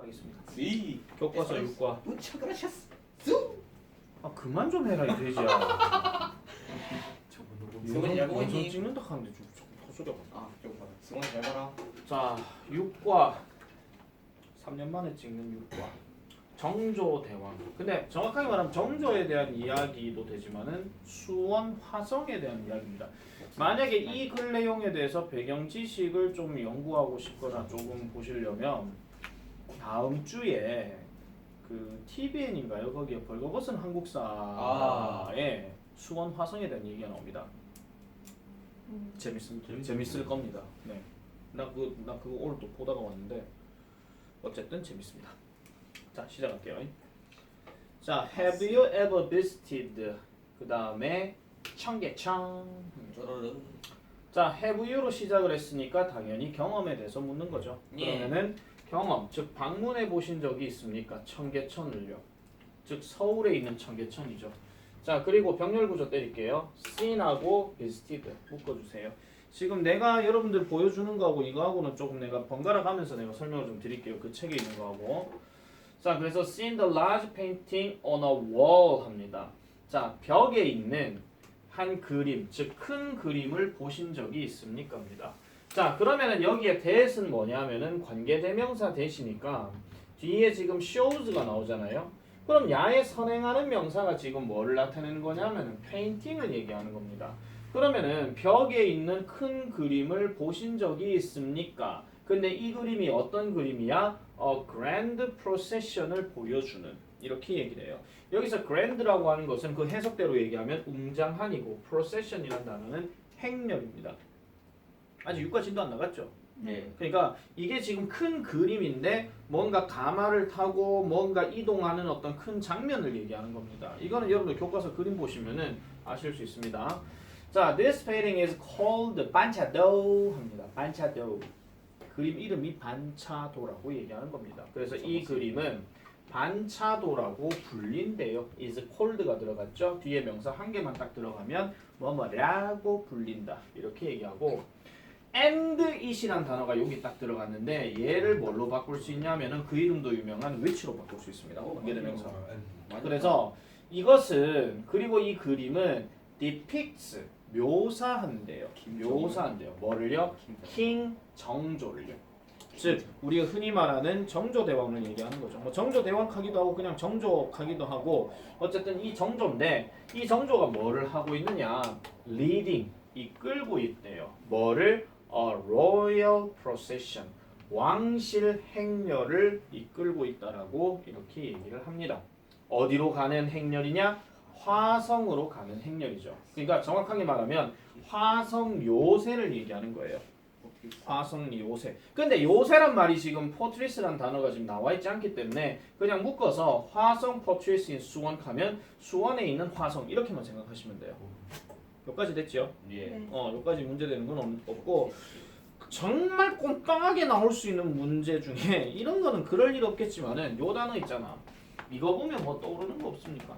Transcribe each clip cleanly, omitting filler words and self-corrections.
하겠습니다. 이 교과서 6과. 무쳐 그라시아스. 아 그만 좀 해라 이 돼지야. 승원이 잘 보고 영상 있니? 찍는다 하는데 좀 터져가. 아, 좀 봐라. 승원이 잘 봐라. 자 6과 3년 만에 찍는 6과 정조 대왕. 근데 정확하게 말하면 정조에 대한 이야기도 되지만은 수원 화성에 대한 이야기입니다. 만약에 이 글 내용에 대해서 배경 지식을 좀 연구하고 싶거나 조금 보시려면 다음 주에 그 TVN인가요? 거기에 벌거벗은 한국사에 수원 화성에 대한 얘기가 나옵니다. 재밌을 겁니다. 네. 나 그거 오늘 또 보다가 왔는데 어쨌든 재밌습니다. 자 시작할게요. 자 Have you ever visited? 그 다음에 청계천. 쪼르르. 자 have you로 시작을 했으니까 당연히 경험에 대해서 묻는 거죠. 예. 그러면은 경험, 즉 방문해 보신 적이 있습니까? 청계천을요. 즉 서울에 있는 청계천이죠. 자 그리고 병렬 구조 때릴게요. seen하고 visited 묶어주세요. 지금 내가 여러분들 보여주는 거하고 이거하고는 조금 내가 번갈아 가면서 내가 설명을 좀 드릴게요. 그 책에 있는 거하고. 자 그래서 seen the large painting on a wall 합니다. 자 벽에 있는 한 그림, 즉 큰 그림을 보신 적이 있습니까? 입니다. 자 그러면은 여기에 that은 뭐냐면은 관계대명사 that이니까 뒤에 지금 shows가 나오잖아요. 그럼 야에 선행하는 명사가 지금 뭐를 나타내는 거냐면은 painting을 얘기하는 겁니다. 그러면은 벽에 있는 큰 그림을 보신 적이 있습니까? 근데 이 그림이 어떤 그림이야? grand procession을 보여주는 이렇게 얘기를 해요. 여기서 grand라고 하는 것은 그 해석대로 얘기하면 웅장한이고 procession이라는 단어는 행렬입니다. 아직 육과진도 안 나갔죠? 네. 그러니까 이게 지금 큰 그림인데 뭔가 가마를 타고 뭔가 이동하는 어떤 큰 장면을 얘기하는 겁니다. 이거는 여러분들 교과서 그림 보시면은 아실 수 있습니다. 자, this painting is called 반차도 합니다. 반차도. 그림 이름이 반차도라고 얘기하는 겁니다. 그래서 이 그림은 반차도라고 불린대요. is called가 들어갔죠. 뒤에 명사 한 개만 딱 들어가면 뭐뭐라고 불린다. 이렇게 얘기하고 and it이란 단어가 여기 딱 들어갔는데 얘를 뭘로 바꿀 수 있냐면은 그 이름도 유명한 which로 바꿀 수 있습니다. 관계대명사. 그래서 이것은 그리고 이 그림은 depicts 묘사한대요. 묘사한대요. 뭐를요? 킹 정조를요. 즉 우리가 흔히 말하는 정조대왕을 얘기하는 거죠. 뭐 정조대왕하기도 하고 그냥 정조하기도 하고 어쨌든 이 정조인데 이 정조가 뭐를 하고 있느냐? leading 이끌고 있대요. 뭐를? A royal procession 왕실 행렬을 이끌고 있다라고 이렇게 얘기를 합니다. 어디로 가는 행렬이냐? 화성으로 가는 행렬이죠. 그러니까 정확하게 말하면 화성 요새를 얘기하는 거예요. 화성 요새. 근데 요새란 말이 지금 포트리스란 단어가 지금 나와 있지 않기 때문에 그냥 묶어서 화성 포트리스인 수원 하면 수원에 있는 화성 이렇게만 생각하시면 돼요. 여기까지 됐죠? 예. 여기까지 문제되는 건 없고 정말 꼼빵하게 나올 수 있는 문제 중에 이런 거는 그럴 일 없겠지만은 요 단어 있잖아. 이거 보면 뭐 떠오르는 거 없습니까?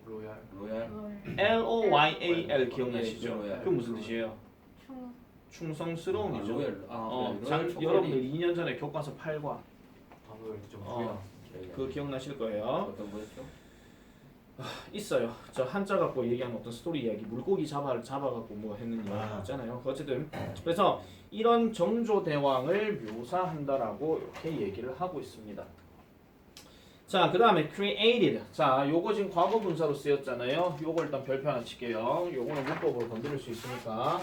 로얄. L-O-Y-A-L 기억나시죠? 로얄. 그 무슨 뜻이에요? 충성스러움이죠. 로얄. 여러분들 2년 전에 교과서 8과 로얄 좀 그 기억나실 거예요. 어떤 거였죠? 있어요. 저 한자 갖고 얘기한 어떤 스토리 이야기, 물고기 잡아갖고 뭐 했는 이야기 있잖아요. 어쨌든 그래서 이런 정조 대왕을 묘사한다라고 이렇게 얘기를 하고 있습니다. 자, 그 다음에 created. 자, 요거 지금 과거 분사로 쓰였잖아요. 요거 일단 별표 하나 칠게요. 요거는 문법으로 건드릴 수 있으니까.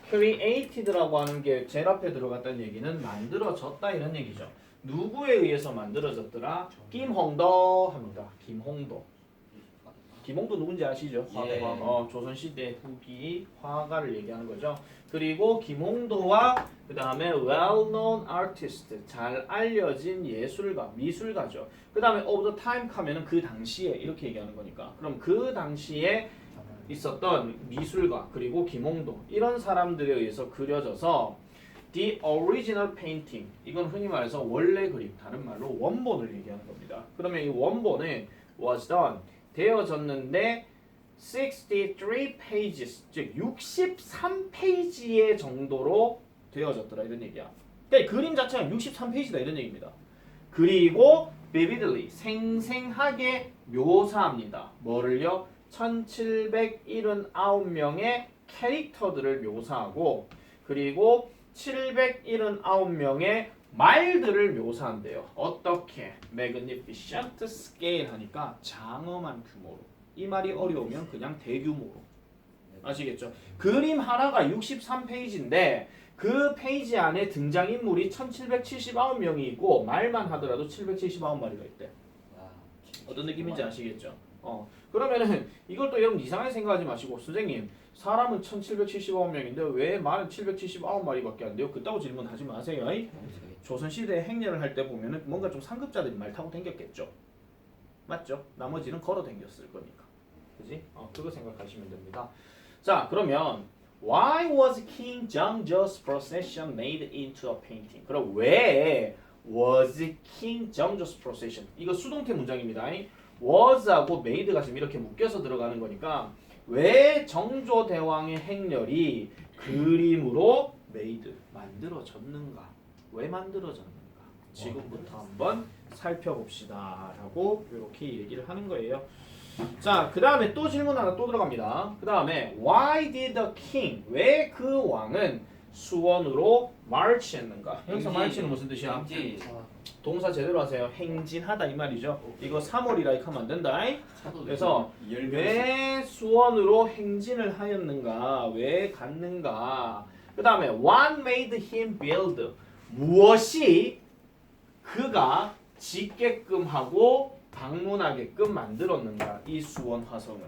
created라고 하는 게 제일 앞에 들어갔다는 얘기는 만들어졌다 이런 얘기죠. 누구에 의해서 만들어졌더라? 김홍도 합니다. 김홍도. 김홍도 누군지 아시죠? 예. 조선시대 후기 화가를 얘기하는 거죠. 그리고 김홍도와 그 다음에 well-known artist, 잘 알려진 예술가, 미술가죠. 그 다음에 of the time 하면은 그 당시에 이렇게 얘기하는 거니까. 그럼 그 당시에 있었던 미술가 그리고 김홍도 이런 사람들에 의해서 그려져서 the original painting, 이건 흔히 말해서 원래 그림, 다른 말로 원본을 얘기하는 겁니다. 그러면 이 원본은 was done, 되어졌는데 63 pages, 즉 63페이지의 정도로 되어졌더라 이런 얘기야. 그러니까 그림 자체가 63페이지다 이런 얘기입니다. 그리고 vividly 생생하게 묘사합니다. 뭐를요? 1779명의 캐릭터들을 묘사하고 그리고 779명의 말들을 묘사한대요. 어떻게? magnificent scale 하니까 장엄한 규모로. 이 말이 어려우면 그냥 대규모로. 아시겠죠? 그림 하나가 63페이지인데 그 페이지 안에 등장인물이 1779명이 있고 말만 하더라도 779마리가 있대. 어떤 느낌인지 아시겠죠? 그러면은 이걸 또 여러분 이상하게 생각하지 마시고 선생님 사람은 1779명인데 왜 말은 779마리밖에 안 돼요? 그따구 질문하지 마세요. 조선시대에 행렬을 할 때 보면은 뭔가 좀 상급자들이 말 타고 댕겼겠죠? 맞죠? 나머지는 걸어 댕겼을 거니까. 그지? 그거 생각하시면 됩니다. 자 그러면 Why was King Jeongjo's procession made into a painting? 그럼 왜 was King Jeongjo's procession? 이거 수동태 문장입니다. was하고 made가 지금 이렇게 묶여서 들어가는 거니까 왜 정조 대왕의 행렬이 그림으로 made 만들어졌는가? 왜 만들어졌는가? 지금부터 한번 살펴봅시다 라고 이렇게 얘기를 하는 거예요. 자, 그 다음에 또 질문 하나 또 들어갑니다. 그 다음에 Why did the king? 왜 그 왕은 수원으로 march 했는가? 여기서 march는 무슨 뜻이야? 동사 제대로 하세요. 행진하다 이 말이죠. 이거 3월이라 이렇게 하면 안 된다. 그래서 왜 수원으로 행진을 하였는가? 왜 갔는가? 그 다음에 What made him build? 무엇이 그가 짓게끔 하고 방문하게끔 만들었는가? 이 수원 화성을.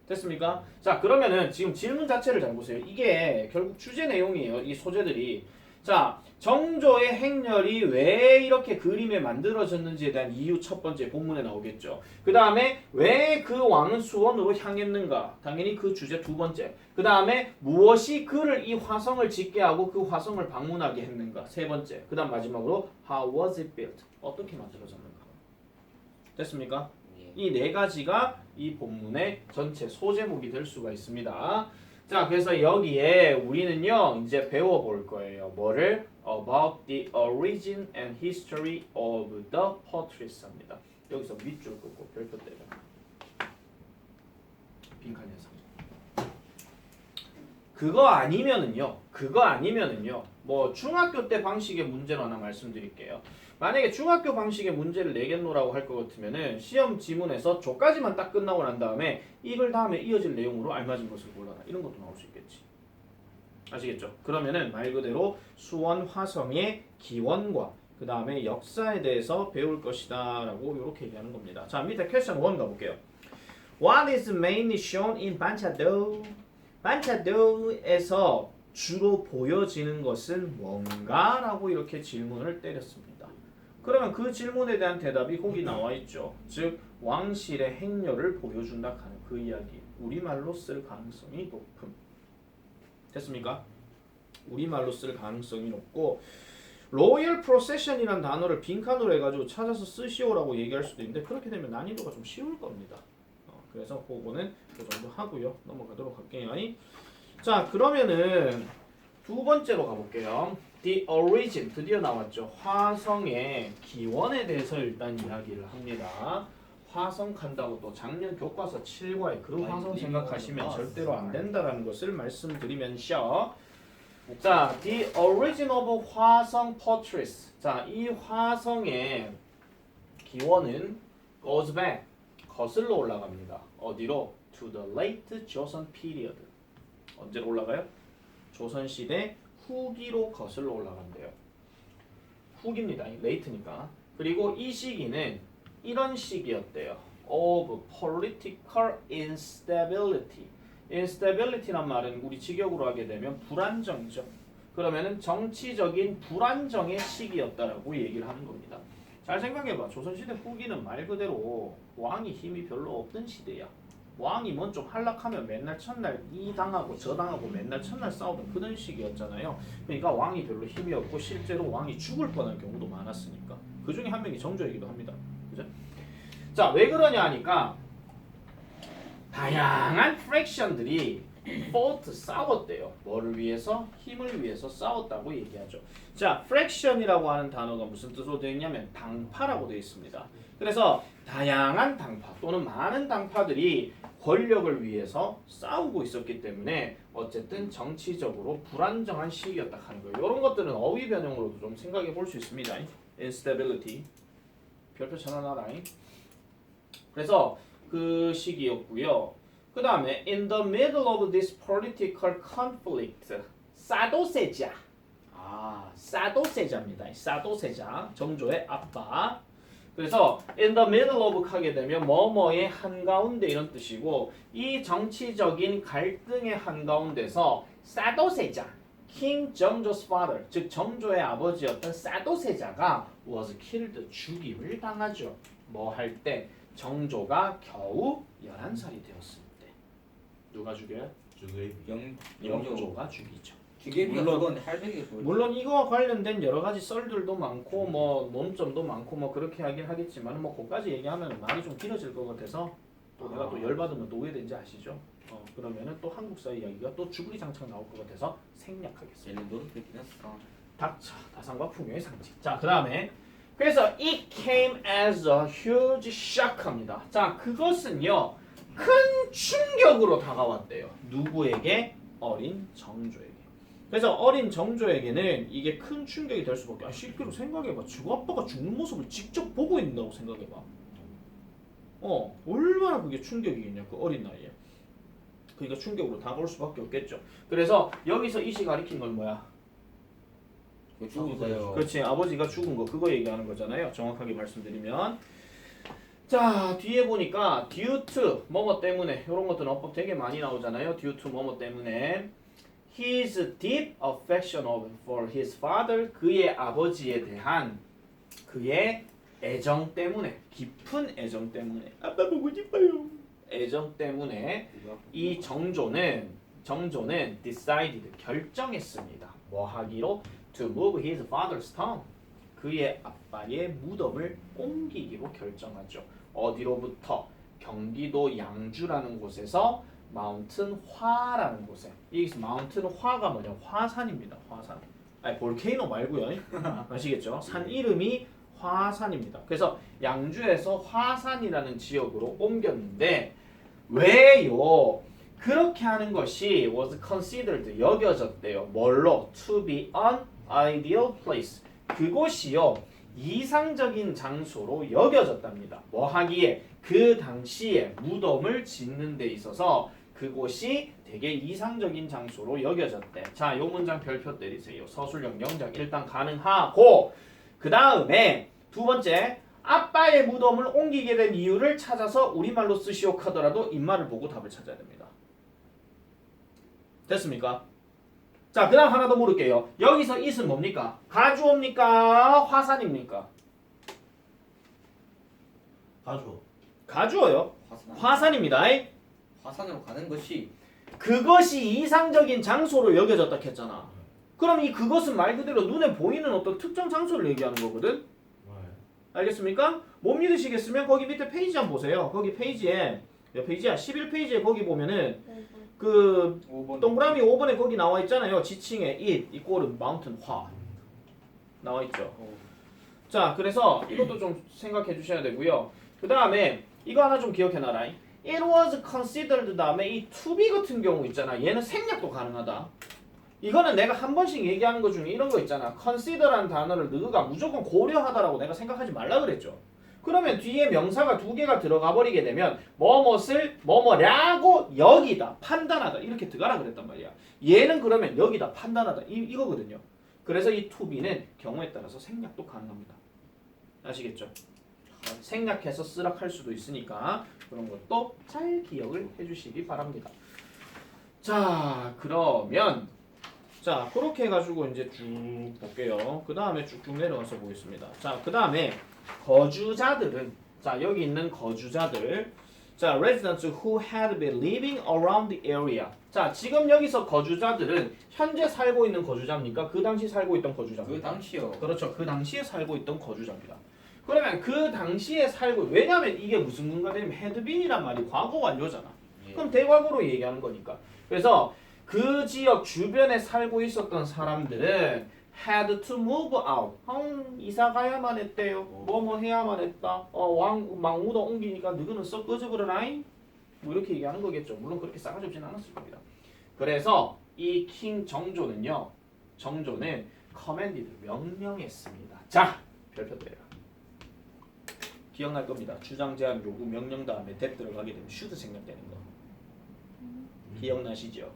됐습니까? 자 그러면은 지금 질문 자체를 잘 보세요. 이게 결국 주제 내용이에요. 이 소재들이. 자 정조의 행렬이 왜 이렇게 그림에 만들어졌는지에 대한 이유 첫 번째 본문에 나오겠죠. 그 다음에 왜 그 왕은 수원으로 향했는가? 당연히 그 주제 두 번째. 그 다음에 무엇이 그를 이 화성을 짓게 하고 그 화성을 방문하게 했는가? 세 번째. 그 다음 마지막으로 How was it built? 어떻게 만들어졌는가? 됐습니까? 이 네 가지가 이 본문의 전체 소제목이 될 수가 있습니다. 자, 그래서 여기에 우리는요 이제 배워볼 거예요. 뭐를? About the origin and history of the portraits 합니다. 여기서 밑줄 긋고 별표 때려. 빈칸 현상. 그거 아니면은요. 뭐 중학교 때 방식의 문제로 하나 말씀드릴게요. 만약에 중학교 방식의 문제를 내겠노라고 할 것 같으면은 시험 지문에서 조까지만 딱 끝나고 난 다음에 이걸 다음에 이어질 내용으로 알맞은 것을 골라라. 이런 것도 나올 수 있겠지. 아시겠죠? 그러면은 말 그대로 수원 화성의 기원과 그 다음에 역사에 대해서 배울 것이다 라고 이렇게 얘기하는 겁니다. 자 밑에 퀘스천 1 가볼게요. What is mainly shown in 반차도? 반차도에서 주로 보여지는 것은 뭔가? 라고 이렇게 질문을 때렸습니다. 그러면 그 질문에 대한 대답이 거기 나와 있죠. 즉 왕실의 행렬을 보여준다 하는 그 이야기. 우리말로 쓸 가능성이 높음. 됐습니까? 우리말로 쓸 가능성이 높고 로열 프로세션이라는 단어를 빈칸으로 해가지고 찾아서 쓰시오라고 얘기할 수도 있는데 그렇게 되면 난이도가 좀 쉬울 겁니다. 그래서 그거는 그 정도 하고요. 넘어가도록 할게요. 자 그러면은 두 번째로 가볼게요. The origin 드디어 나왔죠. 화성의 기원에 대해서 일단 이야기를 합니다. 화성 간다고 또 작년 교과서 7과에 그 화성 생각하시면 절대로 안 된다라는 것을 말씀드리면서 자, the origin of 화성 portraits. 자, 이 화성의 기원은 goes back 거슬러 올라갑니다. 어디로? To the late Joseon period. 언제로 올라가요? 조선시대 후기로 거슬러 올라간대요. 후기입니다. late니까. 그리고 이 시기는 이런 시기였대요. of political instability. instability란 말은 우리 직역으로 하게 되면 불안정이죠. 그러면은 정치적인 불안정의 시기였다라고 얘기를 하는 겁니다. 잘 생각해봐. 조선시대 후기는 말 그대로 왕이 힘이 별로 없던 시대야. 왕이 뭔 좀 한락하면 맨날 첫날 이 당하고 저 당하고 맨날 첫날 싸우던 그런 시기였잖아요. 그러니까 왕이 별로 힘이 없고 실제로 왕이 죽을 뻔한 경우도 많았으니까. 그 중에 한 명이 정조이기도 합니다. 그죠? 자, 왜 그러냐 하니까 다양한 프랙션들이 fought 싸웠대요. 뭐를 위해서? 힘을 위해서 싸웠다고 얘기하죠. 자, fraction이라고 하는 단어가 무슨 뜻으로 되어 있냐면 당파라고 되어 있습니다. 그래서 다양한 당파 또는 많은 당파들이 권력을 위해서 싸우고 있었기 때문에 어쨌든 정치적으로 불안정한 시기였다 하는 거예요. 이런 것들은 어휘 변형으로도 좀 생각해 볼 수 있습니다. instability 별표 쳐놔라잉. 그래서 그 시기였고요. 그 다음에 in the middle of this political conflict 사도세자 사도세자입니다. 사도세자 정조의 아빠. 그래서 in the middle of 하게 되면 뭐뭐의 한가운데 이런 뜻이고 이 정치적인 갈등의 한가운데서 사도세자 king 정조's father 즉 정조의 아버지였던 사도세자가 was killed 죽임을 당하죠. 뭐 할 때? 정조가 겨우 11살이 되었을 때. 누가 죽여요? 영조가 죽이죠. 기계비가 물론- 그건 할배기 물론 이거와 관련된 여러 가지 썰들도 많고 뭐 논점도 많고 뭐 그렇게 하긴 하겠지만 뭐 그까지 얘기하면 말이 좀 길어질 것 같아서 또 내가 또 열받으면 또 왜 된지 아시죠? 그러면은 또 한국사 이야기가 또 주구리장창 나올 것 같아서 생략하겠습니다. 얘는 노릇했긴 했어. 닥쳐 다산과 풍요의 상징. 자, 그 다음에 그래서 it came as a huge shock입니다. 자, 그것은요 큰 충격으로 다가왔대요. 누구에게? 어린 정조에게. 그래서 어린 정조에게는 이게 큰 충격이 될 수밖에. 실제로 생각해봐. 지구 아빠가 죽는 모습을 직접 보고 있다고 생각해봐. 얼마나 그게 충격이겠냐 그 어린 나이에. 그러니까 충격으로 다가올 수밖에 없겠죠. 그래서 여기서 이시 가리킨 건 뭐야? 죽은 거예요. 그렇지, 아버지가 죽은 거 그거 얘기하는 거잖아요. 정확하게 말씀드리면. 자, 뒤에 보니까 due to 뭐뭐 때문에 이런 것들은 어법 되게 많이 나오잖아요. due to 뭐뭐 때문에 his deep affection for his father 그의 아버지에 대한 그의 애정 때문에 깊은 애정 때문에 아빠 보고 싶어요. 애정 때문에 이 정조는 decided 결정했습니다. 뭐 하기로? To move his father's tomb 그의 아빠의 무덤을 옮기기로 결정하죠. 어디로부터? 경기도 양주라는 곳에서 마운튼 화라는 곳에. 여기서 마운튼 화가 뭐냐? 화산입니다. 화산. 아니 볼케이노 말고요. 아시겠죠? 산 이름이 화산입니다. 그래서 양주에서 화산이라는 지역으로 옮겼는데 왜요? 그렇게 하는 것이 was considered 여겨졌대요. 뭘로? To be an ideal place. 그곳이요 이상적인 장소로 여겨졌답니다. 뭐 하기에? 그 당시에 무덤을 짓는 데 있어서 그곳이 되게 이상적인 장소로 여겨졌대. 자, 요 문장 별표 때리세요. 서술형 영작 일단 가능하고 그 다음에 두 번째 아빠의 무덤을 옮기게 된 이유를 찾아서 우리말로 쓰시오 하더라도 입말을 보고 답을 찾아야 됩니다. 됐습니까? 자, 그 다음 하나 더 물을게요. 여기서 it은 뭡니까? 가주어입니까? 화산입니까? 가주어요. 화산입니다. 화산으로 가는 것이 그것이 이상적인 장소로 여겨졌다 했잖아. 그럼 이 그것은 말 그대로 눈에 보이는 어떤 특정 장소를 얘기하는 거거든. 알겠습니까? 못 믿으시겠으면 거기 밑에 페이지 한번 보세요. 거기 페이지에 몇 페이지야? 11페이지에 거기 보면은 그 5번 동그라미 5번에 거기 나와 있잖아요. 지칭에 it 이꼴은 mountain 화 나와 있죠. 자, 그래서 이것도 좀 생각해 주셔야 되고요. 그 다음에 이거 하나 좀 기억해 놔라. It was considered 다음에 이 to be 같은 경우 있잖아. 얘는 생략도 가능하다. 이거는 내가 한 번씩 얘기하는 것 중에 이런 거 있잖아. consider라는 단어를 너가 무조건 고려하다라고 내가 생각하지 말라 그랬죠. 그러면 뒤에 명사가 두 개가 들어가 버리게 되면 뭐뭇을 뭐뭐라고 여기다 판단하다 이렇게 들어가라 그랬단 말이야. 얘는 그러면 여기다 판단하다 이거거든요. 그래서 이 to be는 경우에 따라서 생략도 가능합니다. 아시겠죠? 생략해서 쓰락할 수도 있으니까 그런 것도 잘 기억을 해주시기 바랍니다. 자, 그러면 자 그렇게 해가지고 이제 쭉 볼게요. 그 다음에 쭉쭉 내려가서 보겠습니다. 자, 그 다음에 거주자들은 자 여기 있는 거주자들 자 residents who had been living around the area 자 지금 여기서 거주자들은 현재 살고 있는 거주자입니까? 그 당시 살고 있던 거주자입니까? 그 당시요. 그렇죠. 그 당시에 살고 있던 거주자입니다. 그러면 그 당시에 살고 왜냐하면 이게 무슨 근거냐면 had been이란 말이 과거 완료잖아. 예. 그럼 대과거로 얘기하는 거니까 그래서 그 지역 주변에 살고 있었던 사람들은 had to move out. 이사 가야만 했대요. 뭐 해야만 했다. 망우도 옮기니까 너희는 썩 꺼져버려라잉. 뭐 이렇게 얘기하는 거겠죠. 물론 그렇게 싸가지 없진 않았을 겁니다. 그래서 이 킹 정조는 commanded 명령했습니다. 자, 별표 때려. 기억날 겁니다. 주장 제한 요구 명령 다음에 that 들어가게 되면 should 생략되는 거. 기억나시죠?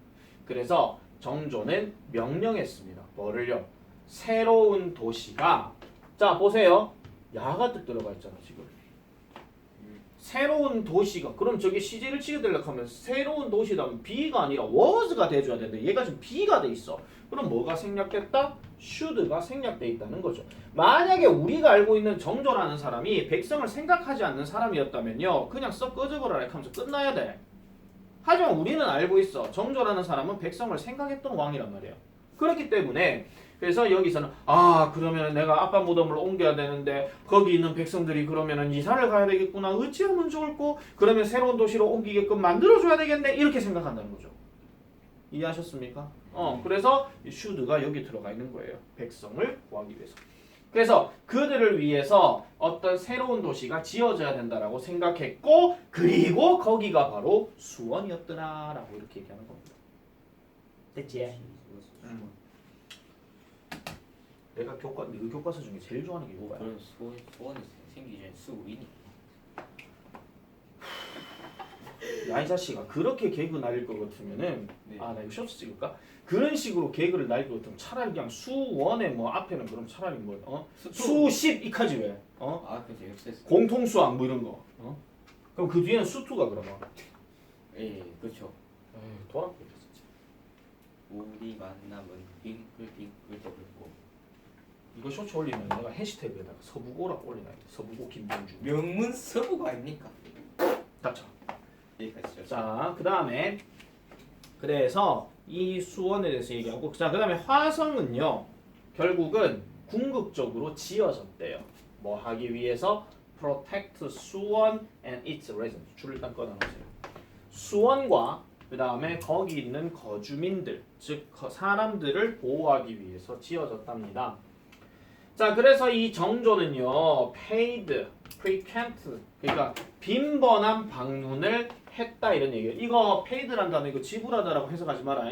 그래서 정조는 명령했습니다. 뭐를요? 새로운 도시가 자 보세요. 야가 뜻 들어가 있잖아 지금. 새로운 도시가 그럼 저기 CJ를 치게 되려고 하면 새로운 도시라면 B가 아니라 was가 돼줘야 되는데 얘가 지금 B가 돼 있어. 그럼 뭐가 생략됐다? should가 생략돼 있다는 거죠. 만약에 우리가 알고 있는 정조라는 사람이 백성을 생각하지 않는 사람이었다면요 그냥 썩 꺼져버려라 하면서 끝나야 돼. 하지만 우리는 알고 있어. 정조라는 사람은 백성을 생각했던 왕이란 말이에요. 그렇기 때문에 그래서 여기서는 그러면 내가 아빠 무덤을 옮겨야 되는데 거기 있는 백성들이 그러면은 이사를 가야 되겠구나. 어찌하면 좋을꼬? 그러면 새로운 도시로 옮기게끔 만들어줘야 되겠네. 이렇게 생각한다는 거죠. 이해하셨습니까? 그래서 should가 여기 들어가 있는 거예요. 백성을 구하기 위해서. 그래서 그들을 위해서 어떤 새로운 도시가 지어져야 된다라고 생각했고 그리고 거기가 바로 수원이었더라라고 이렇게 얘기하는 겁니다. 됐지? 내가 네 교과서 중에 제일 좋아하는 게 이거야. 그런 소원이 생기기 전에 수인이. 야, 이 자식아 그렇게 개그 날릴 것 같으면은 네. 나 이거 쇼츠 찍을까? 그런 식으로 개그를 날릴 것 같으면 차라리 그냥 수원에 뭐 앞에는 그럼 차라리 뭐 수십 이카지 왜? 그죠 역세스. 공통수학 뭐 이런 거. 그럼 그 뒤에는 수투가 그러면. 그렇죠. 돌아보자 진짜. 우리 만남은 빙글빙글 돌고. 이거 쇼츠 올리면 내가 해시태그에다가 서부고라고 올리나야 돼. 서부고 김병주. 명문 서부가 아닙니까? 닥쳐. 여기까지죠. 자, 그 다음에 그래서 이 수원에 대해서 얘기하고 자, 그 다음에 화성은요 결국은 궁극적으로 지어졌대요. 뭐 하기 위해서? Protect 수원 and its residents. 줄을 일단 꺼내놓으세요. 수원과 그 다음에 거기 있는 거주민들, 즉 사람들을 보호하기 위해서 지어졌답니다. 자, 그래서 이 정조는요 paid, frequent, 그러니까 빈번한 방문을 했다 이런 얘기예요. 이거 paid란 단어 이거 지불하다라고 해석하지 마라.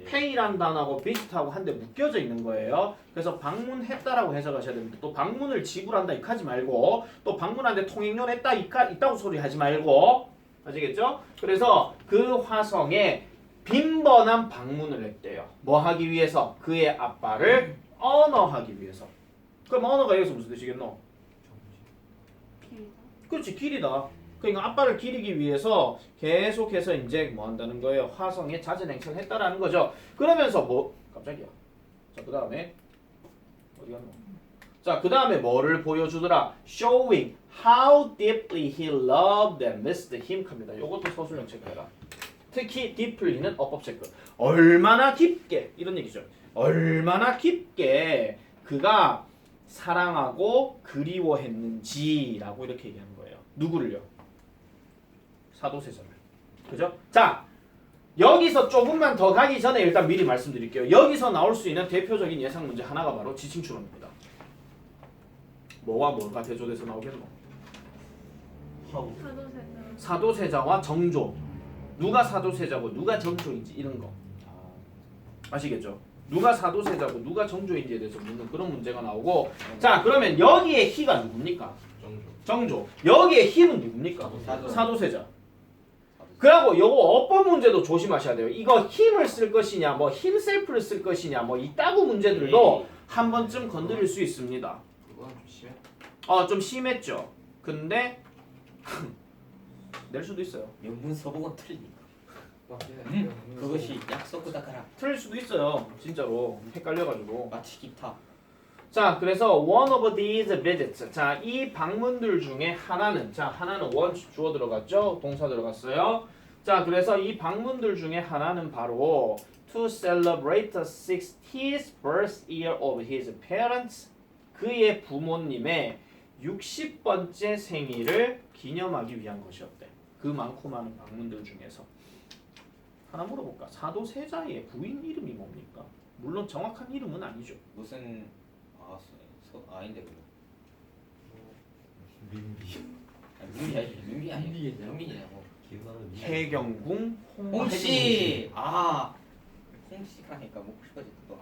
pay란 단어하고 비슷하고 한데 묶여져 있는 거예요. 그래서 방문했다라고 해석하셔야 됩니다. 또 방문을 지불한다 이렇게 하지 말고 또 방문하는데 통행료냈다 있다고 소리 하지 말고 아시겠죠? 그래서 그 화성에 빈번한 방문을 했대요. 뭐 하기 위해서? 그의 아빠를 언어하기 위해서. 그럼 언어가 여기서 무슨 뜻이겠노? 그렇지, 길이다. 그러니까 아빠를 기리기 위해서 계속해서 이제 뭐 한다는 거예요? 화성에 잦은 행차를 했다라는 거죠. 그러면서 뭐 깜짝이야. 자, 그 다음에 어디 갔노? 자, 그 다음에 뭐를 보여주더라? Showing how deeply he loved and missed him 합니다. 요것도 서술형 체크해라. 특히 deeply는 어법 체크. 얼마나 깊게 이런 얘기죠. 얼마나 깊게 그가 사랑하고 그리워했는지라고 이렇게 얘기하는 거예요. 누구를요? 사도세자를. 그죠? 자, 여기서 조금만 더 가기 전에 일단 미리 말씀드릴게요. 여기서 나올 수 있는 대표적인 예상 문제 하나가 바로 지칭 추론입니다. 뭐와 뭐가 대조돼서 나오겠노? 사도세자와 정조. 누가 사도세자고 누가 정조인지 이런 거. 아시겠죠? 누가 사도세자고 누가 정조인지에 대해서 묻는 그런 문제가 나오고 자, 그러면 여기에 희가 누굽니까? 정조. 여기에 희는 누굽니까? 사도세자. 그리고 요거 어법 문제도 조심하셔야 돼요. 이거 힘을 쓸 것이냐, 뭐 힘셀프를 쓸 것이냐, 뭐 이따구 문제들도 한 번쯤 건드릴 수 있습니다. 그건 좀 심해. 좀 심했죠. 근데 낼 수도 있어요. 명문 서부가 틀리니까. 그것이 약속보다가라. 틀릴 수도 있어요. 진짜로 헷갈려가지고. 마치 기타. 자, 그래서 one of these visits. 자, 이 방문들 중에 하나는 하나는 원 주어 들어갔죠? 동사 들어갔어요. 자, 그래서 이 방문들 중에 하나는 바로 to celebrate the 60th birthyear of his parents. 그의 부모님의 60번째 생일을 기념하기 위한 것이었대. 그 많고 많은 방문들 중에서 하나 물어볼까? 사도세자의 부인 이름이 뭡니까? 물론 정확한 이름은 아니죠. 무슨 아닌데 그거. 민비. 민비 아니지. 민비 아니야. 민비겠냐? 민비냐고. 기억나는 해경궁 홍씨. 홍씨가 하니까 먹고 싶어지 또.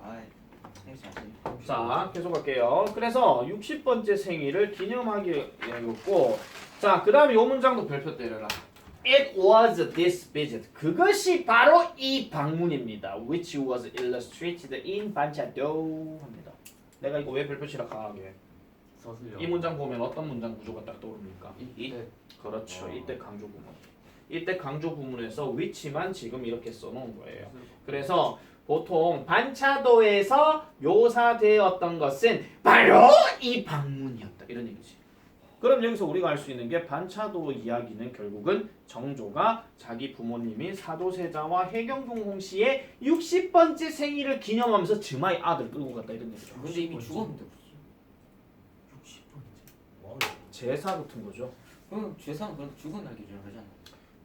홍씨 아시. 자, 계속 갈게요. 그래서 60번째 생일을 기념하기였고, 자, 그 다음에 이 문장도 별표 때려라. It was this visit. 그것이 바로 이 방문입니다. Which was illustrated in 반차도 합니다. 내가 이거 왜 별표 치라 강하게? 서술형. 이 문장 보면 어떤 문장 구조가 딱 떠오릅니까? 이때 그렇죠. 이때 강조 구문. 이때 강조 구문에서 which만 지금 이렇게 써놓은 거예요. 그래서 보통 반차도에서 묘사되었던 것은 바로 이 방문이었다. 이런 얘기지. 그럼 여기서 우리가 알 수 있는 게 반차도 이야기는 결국은 정조가 자기 부모님인 사도세자와 해경궁 홍씨의 60번째 생일을 기념하면서 즈마의 아들 끌고 갔다 이런 얘기죠. 근데 이미 죽었는데 무슨? 60번째. 제사 같은 거죠. 그럼 죄상은 그래도 죽은 날 기준으로 하잖아.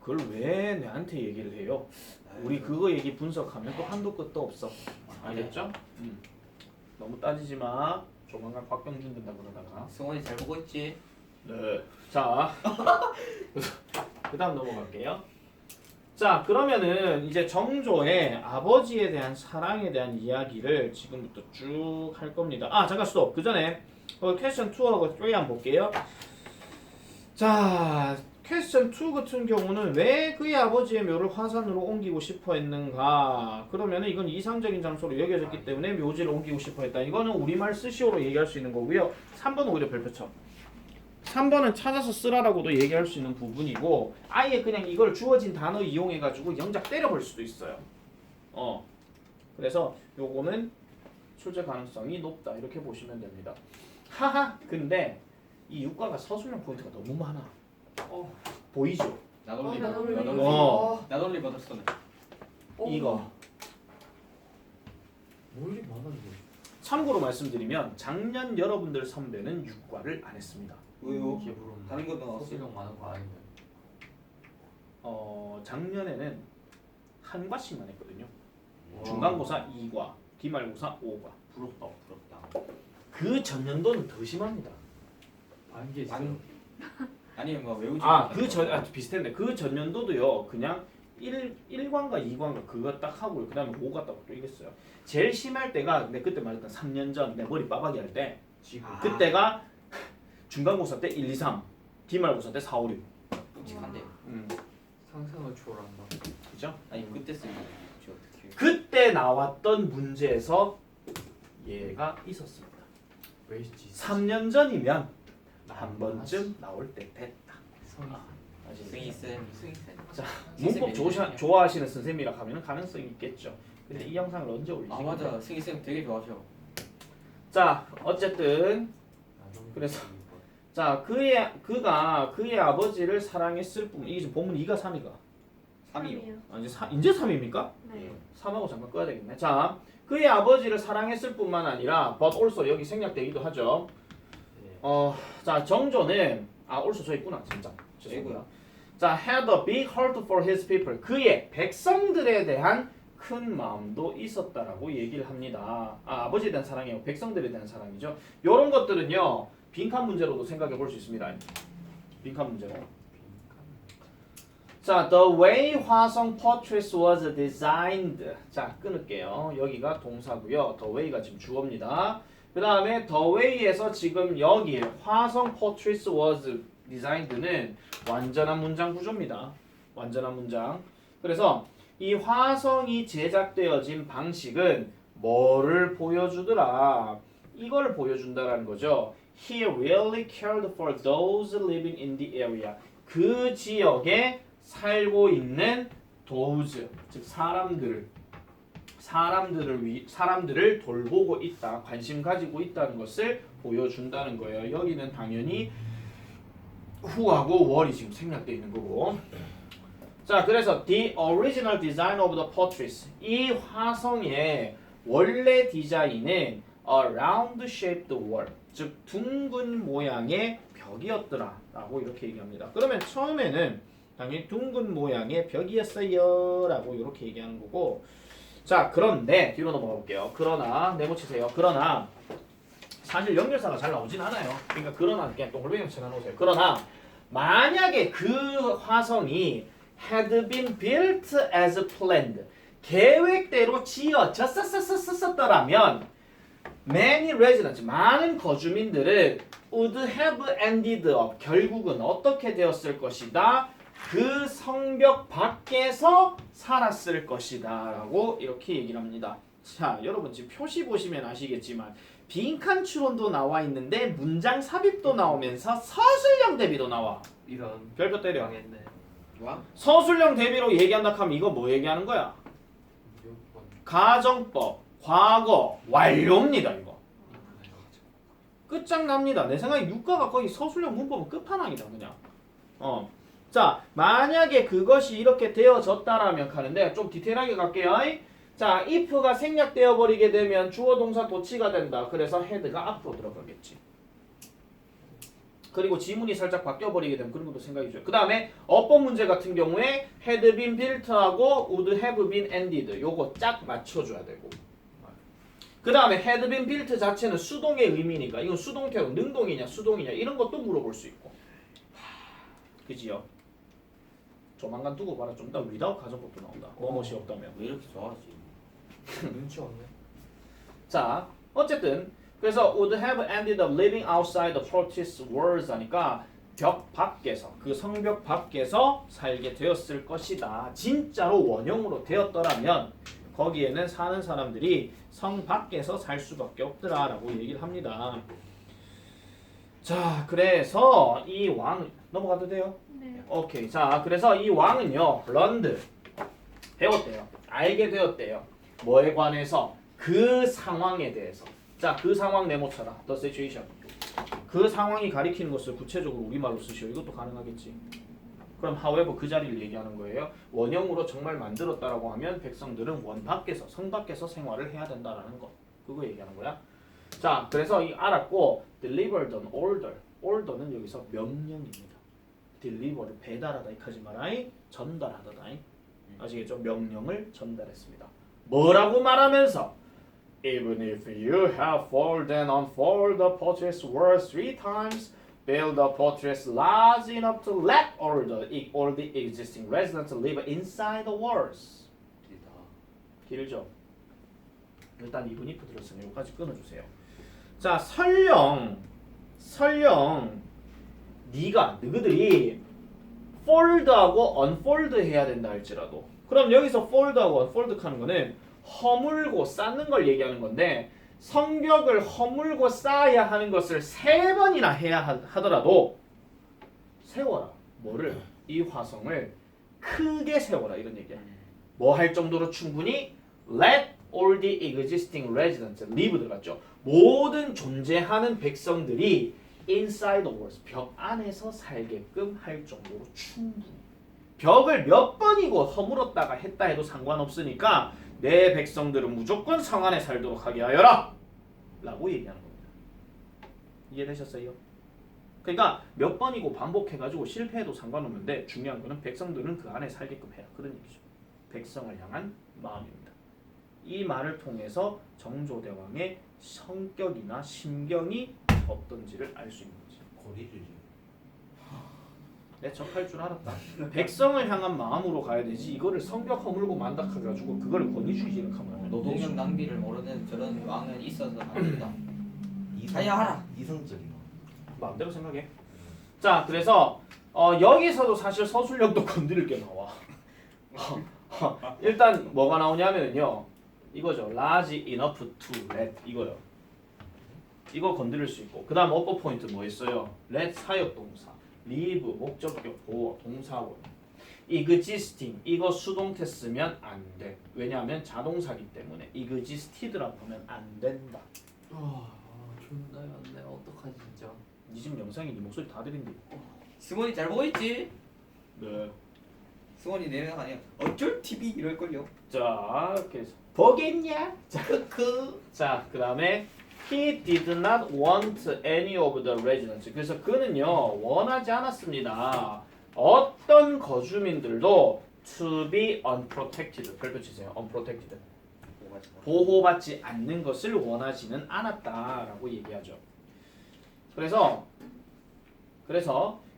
그걸 왜 내한테 얘기를 해요? 우리 그거 얘기 분석하면 또 한도 끝도 없어. 알겠죠? 너무 따지지 마. 조만간 곽병준 된다 그러다가. 승원이 잘 보고 있지? 네. 자, 그다음 넘어갈게요. 자, 그러면은 이제 정조의 아버지에 대한 사랑에 대한 이야기를 지금부터 쭉 할 겁니다. 아, 잠깐 스톱. 그 전에 퀘스천 2하고 3 한번 볼게요. 자, 퀘스천 2 같은 경우는 왜 그의 아버지의 묘를 화산으로 옮기고 싶어 했는가? 그러면은 이건 이상적인 장소로 여겨졌기 때문에 묘지를 옮기고 싶어 했다. 이거는 우리말 스시오로 얘기할 수 있는 거고요. 3번은 오히려 별표쳐. 3번은 찾아서 쓰라라고도 얘기할 수 있는 부분이고 아예 그냥 이걸 주어진 단어 이용해가지고 영작 때려볼 수도 있어요. 그래서 요거는 출제 가능성이 높다 이렇게 보시면 됩니다. 하하 근데 이 육과가 서술형 포인트가 너무 많아. 보이죠? 나돌리 나돌리. 나돌리 버더스는 이거 뭘 이리 많아 이거. 참고로 말씀드리면 작년 여러분들 선배는 육과를 안 했습니다. 왜요? 기부름. 다른 거 나왔어. 서술형 많은 거 아닌데. 작년에는 한 과씩만 했거든요. 와. 중간고사 2과, 기말고사 5과. 부럽다 부럽다. 그 전년도는 더 심합니다. 반개 있어. 반- 아니면 뭐 외우지 비슷했네. 그 전년도도요. 그냥 1관과 2관과 그거 딱 하고 그다음에 5가 딱 또 이랬어요. 제일 심할 때가 내 그때 말했던 3년 전 내 머리 빠박이 할 때 지금. 그때가 중간고사 때 1, 2, 3, 기말고사 때 4, 5, 6. 끔찍한데. 상상을 초월한다. 그죠? 아니 그때 쓰는 거지 어떻게? 그때 나왔던 문제에서 얘가 있었습니다. 웨이지. 3년 전이면 한 번쯤 나올 때 됐다. 성이. 승희 쌤. 승희 쌤. 자, 승희 문법 쌤 좋아하시는 선생님이라 하면 가능성이 있겠죠. 근데 이 영상을 언제 올리지? 아 맞아. 승희 쌤 되게 좋아하셔. 자, 어쨌든 그래서 자 그가 그의 아버지를 사랑했을 뿐 이게 지금 본문 2가 3이가 3이요. 이제 3입니까? 네. 3하고 잠깐 꺼야 되겠네. 자, 그의 아버지를 사랑했을 뿐만 아니라 but also 여기 생략되기도 하죠. 자 정조는 also 저 있구나 진짜. 죄송합니다. 자, had a big heart for his people. 그의 백성들에 대한 큰 마음도 있었다라고 얘기를 합니다. 아버지에 대한 사랑이요, 백성들에 대한 사랑이죠. 이런 것들은요 빈칸 문제로도 생각해 볼 수 있습니다. 빈칸 문제로. 자, the way 화성 portraits was designed. 자, 끊을게요. 여기가 동사고요. the way가 지금 주어입니다. 그 다음에 the way에서 지금 여기 화성 portraits was designed는 완전한 문장 구조입니다. 완전한 문장. 그래서 이 화성이 제작되어진 방식은 뭐를 보여주더라? 이걸 보여준다라는 거죠. He really cared for those living in the area. 그 지역에 살고 있는 those, 즉 사람들을 돌보고 있다, 관심 가지고 있다는 것을 보여준다는 거예요. 여기는 당연히 who하고 what이 지금 생략되어 있는 거고. 자, 그래서 the original design of the portraits. 이 화성의 원래 디자인은 a round-shaped wall, 즉 둥근 모양의 벽이었더라라고 이렇게 얘기합니다. 그러면 처음에는 당연히 둥근 모양의 벽이었어요 라고 이렇게 얘기하는 거고. 자, 그런데 뒤로 넘어가 볼게요. 그러나 네모치세요. 그러나 사실 연결사가 잘 나오진 않아요. 그러니까 그러나 그냥 동글뱅이 쳐놓으세요. 그러나 만약에 그 화성이 had been built as planned, 계획대로 지어졌었더라면 many residents, 많은 거주민들은 would have ended up, 결국은 어떻게 되었을 것이다? 그 성벽 밖에서 살았을 것이다 라고 이렇게 얘기를 합니다. 자, 여러분 지금 표시 보시면 아시겠지만 빈칸 추론도 나와 있는데 문장 삽입도 나오면서 서술형 대비도 나와. 이런 별표 때려. 망했네. 와? 서술형 대비로 얘기한다 하면 이거 뭐 얘기하는 거야? 무조건 가정법, 과거, 완료입니다 이거. 끝장납니다. 내 생각에 유가가 거의 서술형 문법은 끝판왕이다 그냥. 자, 만약에 그것이 이렇게 되어졌다라면 하는데 좀 디테일하게 갈게요. 자, if가 생략되어 버리게 되면 주어 동사 도치가 된다. 그래서 head가 앞으로 들어가겠지. 그리고 지문이 살짝 바뀌어 버리게 되면 그런 것도 생각해 줘요. 그 다음에 어법 문제 같은 경우에 had been built하고 would have been ended 요거 짝 맞춰줘야 되고. 그 다음에 had been built 자체는 수동의 의미니까 이건 수동태로 능동이냐 수동이냐 이런 것도 물어볼 수 있고. 그지요? 조만간 두고 봐라. 좀 이따 without 가정법도 나온다. 뭐뭐시 없다면. 왜 이렇게 좋아하지? 눈치 없네. 자, 어쨌든 그래서 would have ended up living outside the fortress walls 하니까 벽 밖에서 그 성벽 밖에서 살게 되었을 것이다. 진짜로 원형으로 되었더라면 거기에는 사는 사람들이 성 밖에서 살 수밖에 없더라라고 얘기를 합니다. 자, 그래서 이 왕 넘어가도 돼요? 네. 오케이. 자, 그래서 이 왕은요, 런드 배웠대요. 알게 되었대요. 뭐에 관해서? 그 상황에 대해서. 자, 그 상황 네모쳐라. The situation. 그 상황이 가리키는 것을 구체적으로 우리말로 쓰시오. 이것도 가능하겠지. 그럼 however 그 자리를 얘기하는 거예요. 원형으로 정말 만들었다라고 하면 백성들은 원 밖에서, 성 밖에서 생활을 해야 된다라는 거. 그거 얘기하는 거야. 자, 그래서 이 알았고 delivered an order. order는 여기서 명령입니다. deliver를 배달하다 이카지 마라이 전달하다다이. 아시겠죠? 명령을 전달했습니다. 뭐라고 말하면서 Even if you have fallen on for the fortress walls 3 times, build a fortress large enough to let all the existing residents live inside the walls. 길죠? 일단 2분 if 들었으니 여기까지 끊어주세요. 자, 설령 너희들이 fold하고 unfold 해야 된다 할지라도 그럼 여기서 fold하고 unfold 하는 거는 허물고 쌓는 걸 얘기하는 건데 성벽을 허물고 쌓아야 하는 것을 3번이나 해야 하더라도 세워라. 뭐를? 이 화성을 크게 세워라 이런 얘기야. 뭐 할 정도로 충분히 let all the existing residents live 들어갔죠. 모든 존재하는 백성들이 inside the walls 벽 안에서 살게끔 할 정도로 충분히. 벽을 몇 번이고 허물었다가 했다 해도 상관없으니까 내 백성들은 무조건 성 안에 살도록 하게 하여라 라고 얘기하는 겁니다. 이해되셨어요? 그러니까 몇 번이고 반복해가지고 실패해도 상관없는데 중요한 거는 백성들은 그 안에 살게끔 해라 그런 얘기죠. 백성을 향한 마음입니다. 이 말을 통해서 정조대왕의 성격이나 심경이 어떤지를 알 수 있는 거지. 거리를 내 척할 줄 알았다. 백성을 향한 마음으로 가야 되지. 이거를 성벽 허물고 만닥해가지고 그거를 권위주의를 하면 노동력 낭비를 모르는 저런 왕은 있어서 안 된다. 가야 하라. 이성적인 마음대로 생각해. 자, 그래서 여기서도 사실 서술력도 건드릴 게 나와. 일단 뭐가 나오냐면요. 이거죠. large enough to let 이거요. 이거 건드릴 수 있고 그 다음 어법 포인트 뭐 있어요? let 사역동사 live 목적격 보어 동사원 existing 이거 수동태 쓰면 안 돼. 왜냐하면 자동사기 때문에 existed라고 하면 안 된다. 존나 였네. 어떡하지 진짜. 니 지금 영상에 니 목소리 다 들린대. 승원이 잘 보고 있지? 네. 승원이 내면 아니야. 어쩔 TV 이럴걸요. 자, 그래서 보겠냐? 자, 자, 그 다음에 he did not want any of the residents. 그래서 그는요 원하지 않았습니다. 어떤 거주민들도 to be unprotected 별표 치세요. unprotected 보호받지 않는 것을 원하지는 않았다라고 얘기하죠. 그래서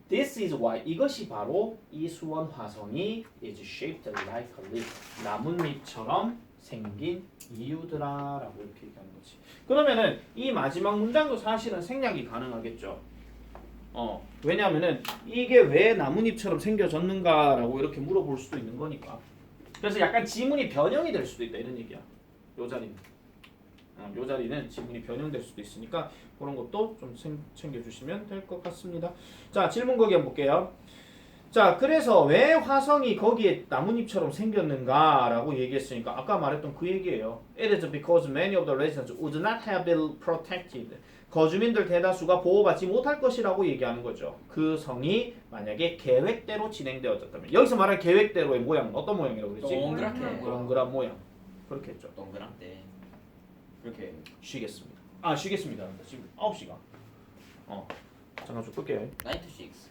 this is why 이것이 바로 이 수원 화성이 is shaped like a leaf 나뭇잎처럼 생긴 이유더라라고 이렇게 얘기하는 거지. 그러면은 이 마지막 문장도 사실은 생략이 가능하겠죠. 왜냐하면은 이게 왜 나뭇잎처럼 생겨졌는가라고 이렇게 물어볼 수도 있는 거니까. 그래서 약간 지문이 변형이 될 수도 있다 이런 얘기야. 요 자리는. 요 자리는 지문이 변형될 수도 있으니까 그런 것도 좀 챙겨주시면 될 것 같습니다. 자, 질문 거기 한번 볼게요. 자, 그래서 왜 화성이 거기에 나뭇잎처럼 생겼는가라고 얘기했으니까 아까 말했던 그 얘기예요. It is because many of the residents would not have been protected. 거주민들 대다수가 보호받지 못할 것이라고 얘기하는 거죠. 그 성이 만약에 계획대로 진행되어졌다면. 여기서 말한 계획대로의 모양은 어떤 모양이라고 그랬지? 동그랗게 동그란 모양. 그렇게 했죠. 동그랗게 이렇게 쉬겠습니다. 지금 9시가. 잠깐 좀 끌게요. 9 to 6